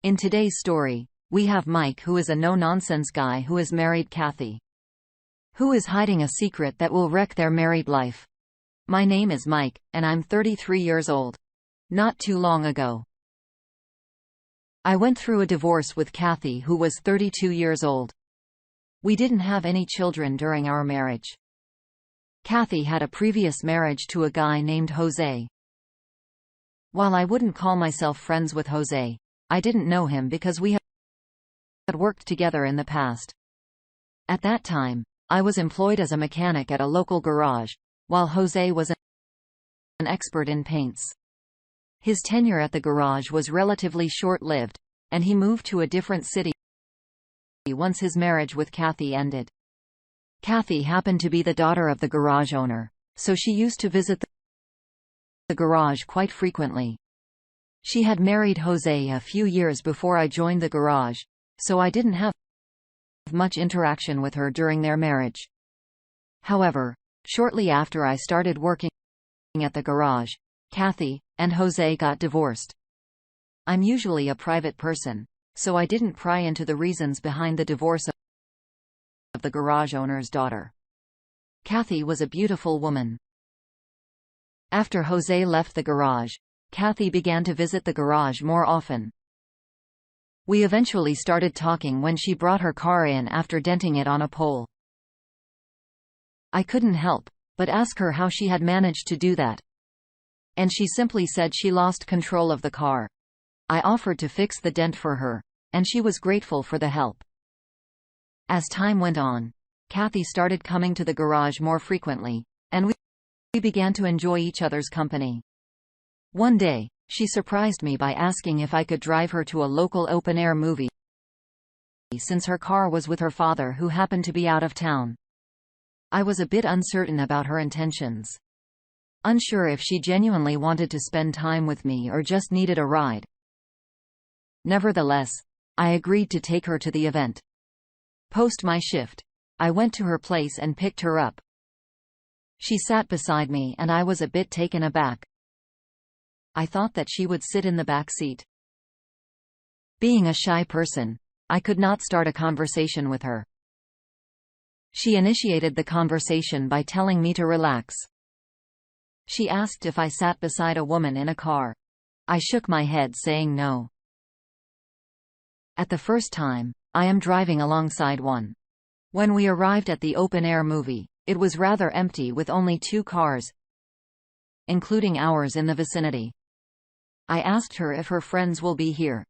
In today's story, we have Mike, who is a no-nonsense guy who has married Kathy, who is hiding a secret that will wreck their married life. My name is Mike, and I'm 33 years old. Not too long ago, I went through a divorce with Kathy, who was 32 years old. We didn't have any children during our marriage. Kathy had a previous marriage to a guy named Jose. While I wouldn't call myself friends with Jose, I didn't know him because we had worked together in the past. At that time, I was employed as a mechanic at a local garage, while Jose was an expert in paints. His tenure at the garage was relatively short-lived, and he moved to a different city once his marriage with Kathy ended. Kathy happened to be the daughter of the garage owner, so she used to visit the garage quite frequently. She had married Jose a few years before I joined the garage, so I didn't have much interaction with her during their marriage. However, shortly after I started working at the garage, Kathy and Jose got divorced. I'm usually a private person, so I didn't pry into the reasons behind the divorce of the garage owner's daughter. Kathy was a beautiful woman. After Jose left the garage, Kathy began to visit the garage more often. We eventually started talking when she brought her car in after denting it on a pole. I couldn't help but ask her how she had managed to do that, and she simply said she lost control of the car. I offered to fix the dent for her, and she was grateful for the help. As time went on, Kathy started coming to the garage more frequently, and we began to enjoy each other's company. One day, she surprised me by asking if I could drive her to a local open-air movie, since her car was with her father, who happened to be out of town. I was a bit uncertain about her intentions, unsure if she genuinely wanted to spend time with me or just needed a ride. Nevertheless, I agreed to take her to the event. Post my shift, I went to her place and picked her up. She sat beside me and I was a bit taken aback. I thought that she would sit in the back seat. Being a shy person, I could not start a conversation with her. She initiated the conversation by telling me to relax. She asked if I sat beside a woman in a car. I shook my head, saying no. At the first time, I am driving alongside one. When we arrived at the open-air movie, it was rather empty with only 2 cars, including ours, in the vicinity. I asked her if her friends will be here.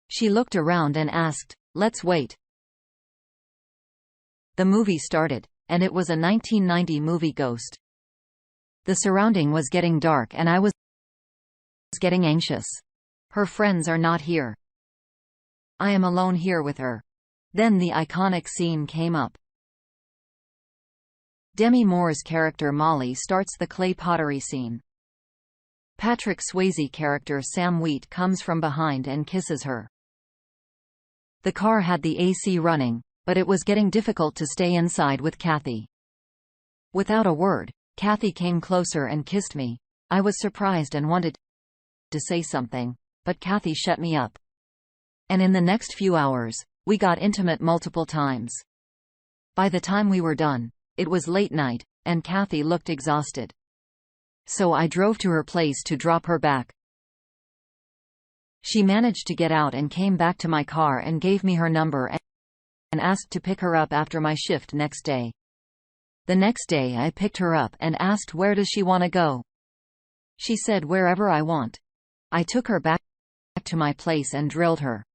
She looked around and asked, "Let's wait." The movie started, and it was a 1990 movie, Ghost. The surrounding was getting dark and I was getting anxious. Her friends are not here. I am alone here with her. Then the iconic scene came up. Demi Moore's character Molly starts the clay pottery scene. Patrick Swayze character Sam Wheat comes from behind and kisses her. The car had the AC running, but it was getting difficult to stay inside with Kathy. Without a word, Kathy came closer and kissed me. I was surprised and wanted to say something, but Kathy shut me up. And in the next few hours, we got intimate multiple times. By the time we were done, it was late night, and Kathy looked exhausted. So I drove to her place to drop her back. She managed to get out and came back to my car and gave me her number and asked to pick her up after my shift next day. The next day I picked her up and asked, "Where does she want to go?" She said, "Wherever I want." I took her back to my place and drilled her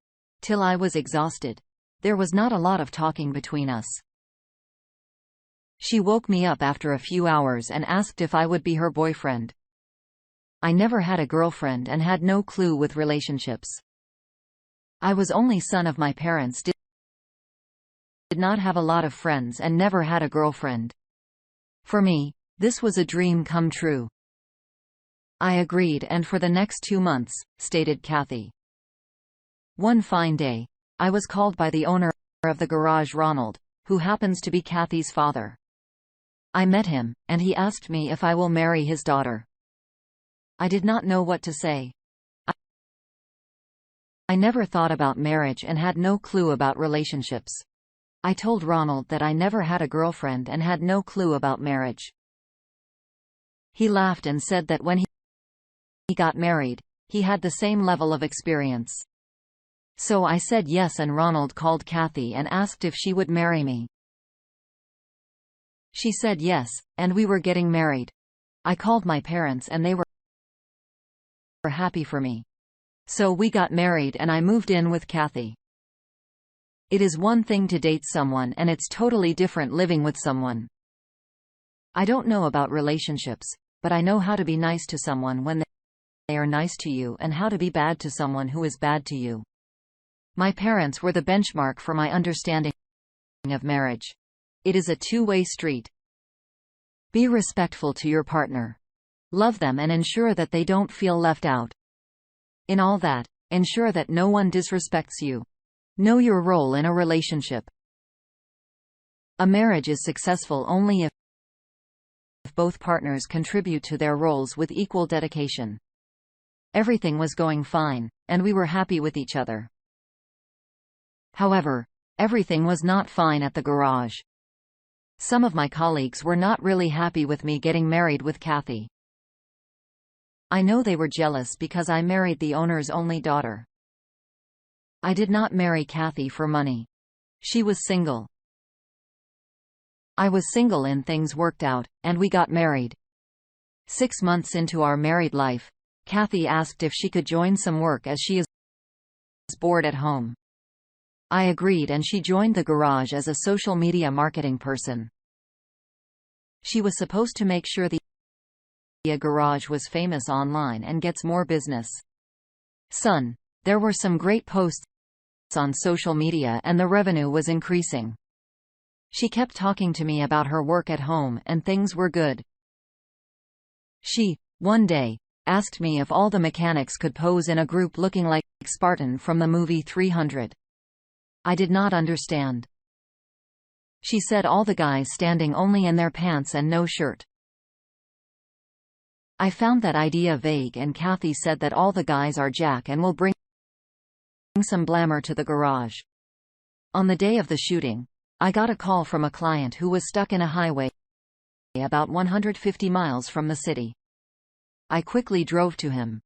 till I was exhausted. There was not a lot of talking between us. She woke me up after a few hours and asked if I would be her boyfriend. I never had a girlfriend and had no clue with relationships. I was only son of my parents, did not have a lot of friends and never had a girlfriend. For me, this was a dream come true. I agreed, and for the next 2 months, stated Kathy. One fine day, I was called by the owner of the garage, Ronald, who happens to be Kathy's father. I met him, and he asked me if I will marry his daughter. I did not know what to say. I never thought about marriage and had no clue about relationships. I told Ronald that I never had a girlfriend and had no clue about marriage. He laughed and said that when he got married, he had the same level of experience. So I said yes, and Ronald called Kathy and asked if she would marry me. She said yes, and we were getting married. I called my parents and they were happy for me. So we got married and I moved in with Kathy. It is one thing to date someone and it's totally different living with someone. I don't know about relationships, but I know how to be nice to someone when they are nice to you and how to be bad to someone who is bad to you. My parents were the benchmark for my understanding of marriage. It is a two-way street. Be respectful to your partner. Love them and ensure that they don't feel left out. In all that, ensure that no one disrespects you. Know your role in a relationship. A marriage is successful only if both partners contribute to their roles with equal dedication. Everything was going fine, and we were happy with each other. However, everything was not fine at the garage. Some of my colleagues were not really happy with me getting married with Kathy. I know they were jealous because I married the owner's only daughter. I did not marry Kathy for money. She was single. I was single and things worked out, and we got married. 6 months into our married life, Kathy asked if she could join some work as she is bored at home. I agreed and she joined the garage as a social media marketing person. She was supposed to make sure the garage was famous online and gets more business. Son, there were some great posts on social media and the revenue was increasing. She kept talking to me about her work at home and things were good. She, one day, asked me if all the mechanics could pose in a group looking like Spartan from the movie 300. I did not understand. She said all the guys standing only in their pants and no shirt. I found that idea vague and Kathy said that all the guys are jack and will bring some glamour to the garage. On the day of the shooting, I got a call from a client who was stuck in a highway about 150 miles from the city. I quickly drove to him.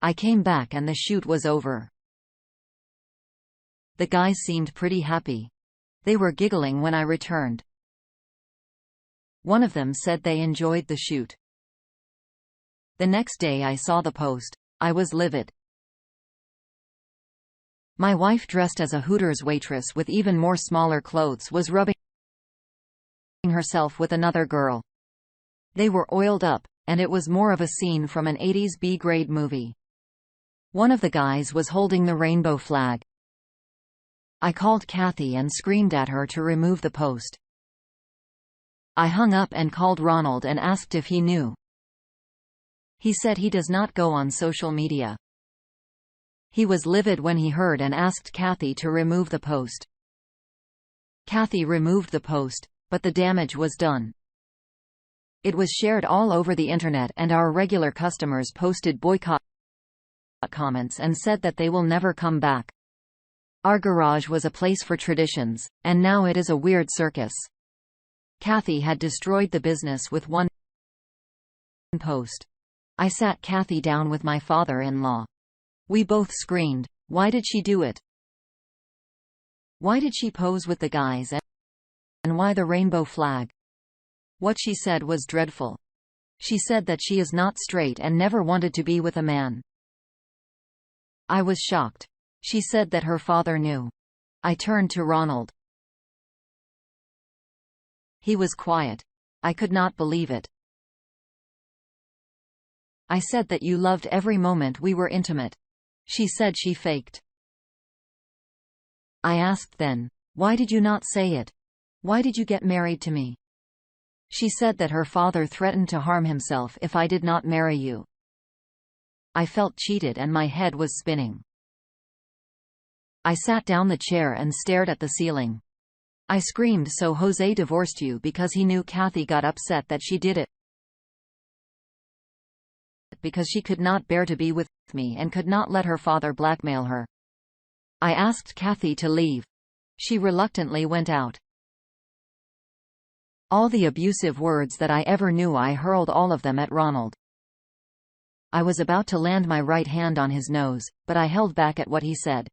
I came back and the shoot was over. The guys seemed pretty happy. They were giggling when I returned. One of them said they enjoyed the shoot. The next day I saw the post. I was livid. My wife, dressed as a Hooters waitress with even more smaller clothes, was rubbing herself with another girl. They were oiled up, and it was more of a scene from an 80s B-grade movie. One of the guys was holding the rainbow flag. I called Kathy and screamed at her to remove the post. I hung up and called Ronald and asked if he knew. He said he does not go on social media. He was livid when he heard and asked Kathy to remove the post. Kathy removed the post, but the damage was done. It was shared all over the internet and our regular customers posted boycott comments and said that they will never come back. Our garage was a place for traditions, and now it is a weird circus. Kathy had destroyed the business with one post. I sat Kathy down with my father-in-law. We both screamed, "Why did she do it? Why did she pose with the guys and why the rainbow flag?" What she said was dreadful. She said that she is not straight and never wanted to be with a man. I was shocked. She said that her father knew. I turned to Ronald. He was quiet. I could not believe it. I said that you loved every moment we were intimate. She said she faked. I asked then, "Why did you not say it? Why did you get married to me?" She said that her father threatened to harm himself if I did not marry you. I felt cheated and my head was spinning. I sat down the chair and stared at the ceiling. I screamed, "So Jose divorced you because he knew Kathy got upset that she did it because she could not bear to be with me and could not let her father blackmail her. I asked Kathy to leave. She reluctantly went out. All the abusive words that I ever knew, I hurled all of them at Ronald. I was about to land my right hand on his nose, but I held back at what he said.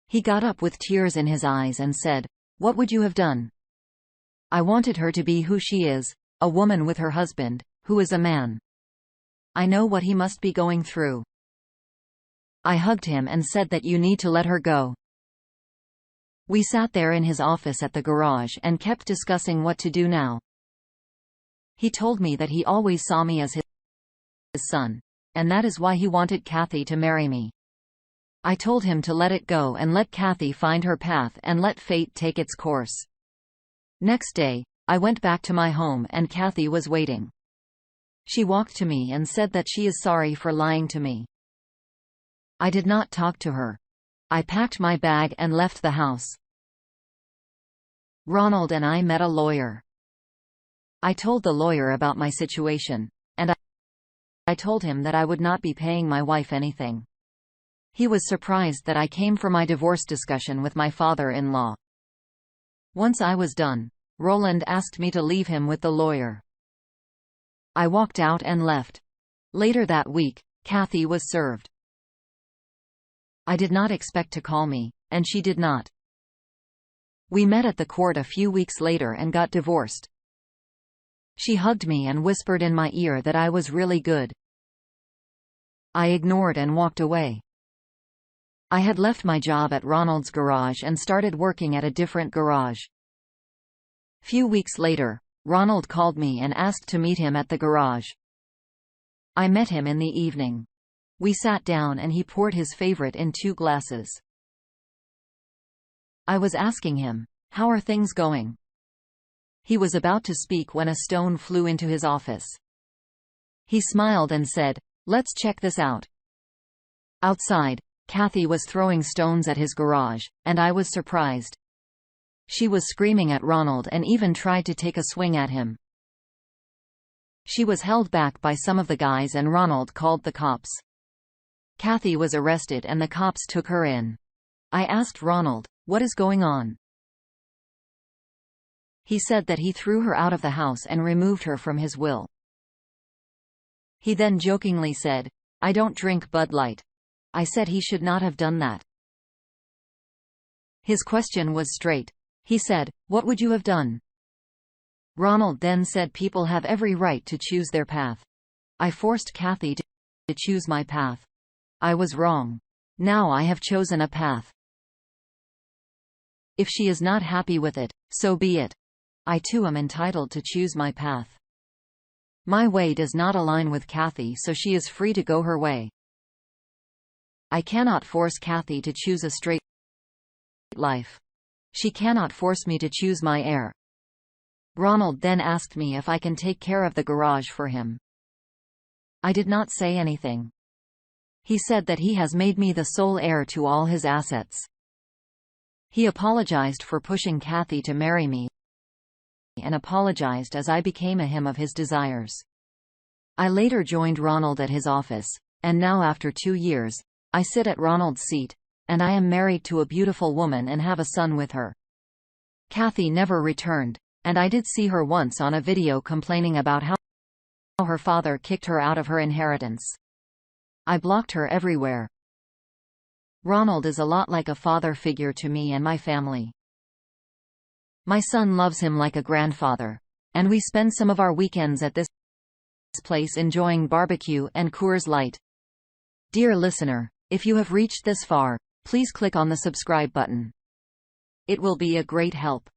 He got up with tears in his eyes and said, "What would you have done?" I wanted her to be who she is, a woman with her husband, who is a man. I know what he must be going through. I hugged him and said that you need to let her go. We sat there in his office at the garage and kept discussing what to do now. He told me that he always saw me as his son, and that is why he wanted Kathy to marry me. I told him to let it go and let Kathy find her path and let fate take its course. Next day, I went back to my home and Kathy was waiting. She walked to me and said that she is sorry for lying to me. I did not talk to her. I packed my bag and left the house. Ronald and I met a lawyer. I told the lawyer about my situation, and I told him that I would not be paying my wife anything. He was surprised that I came for my divorce discussion with my father-in-law. Once I was done, Roland asked me to leave him with the lawyer. I walked out and left. Later that week, Kathy was served. I did not expect to call me, and she did not. We met at the court a few weeks later and got divorced. She hugged me and whispered in my ear that I was really good. I ignored and walked away. I had left my job at Ronald's garage and started working at a different garage. Few weeks later, Ronald called me and asked to meet him at the garage. I met him in the evening. We sat down and he poured his favorite in 2 glasses. I was asking him, "How are things going?" He was about to speak when a stone flew into his office. He smiled and said, "Let's check this out." Outside, Kathy was throwing stones at his garage, and I was surprised. She was screaming at Ronald and even tried to take a swing at him. She was held back by some of the guys and Ronald called the cops. Kathy was arrested and the cops took her in. I asked Ronald, "What is going on?" He said that he threw her out of the house and removed her from his will. He then jokingly said, "I don't drink Bud Light." I said he should not have done that. His question was straight. He said, "What would you have done?" Ronald then said people have every right to choose their path. I forced Kathy to choose my path. I was wrong. Now I have chosen a path. If she is not happy with it, so be it. I too am entitled to choose my path. My way does not align with Kathy, so she is free to go her way. I cannot force Kathy to choose a straight life. She cannot force me to choose my heir. Ronald then asked me if I can take care of the garage for him. I did not say anything. He said that he has made me the sole heir to all his assets. He apologized for pushing Kathy to marry me and apologized as I became a him of his desires. I later joined Ronald at his office, and now after 2 years, I sit at Ronald's seat, and I am married to a beautiful woman and have a son with her. Kathy never returned, and I did see her once on a video complaining about how her father kicked her out of her inheritance. I blocked her everywhere. Ronald is a lot like a father figure to me and my family. My son loves him like a grandfather, and we spend some of our weekends at this place enjoying barbecue and Coors Light. Dear listener, if you have reached this far, please click on the subscribe button. It will be a great help.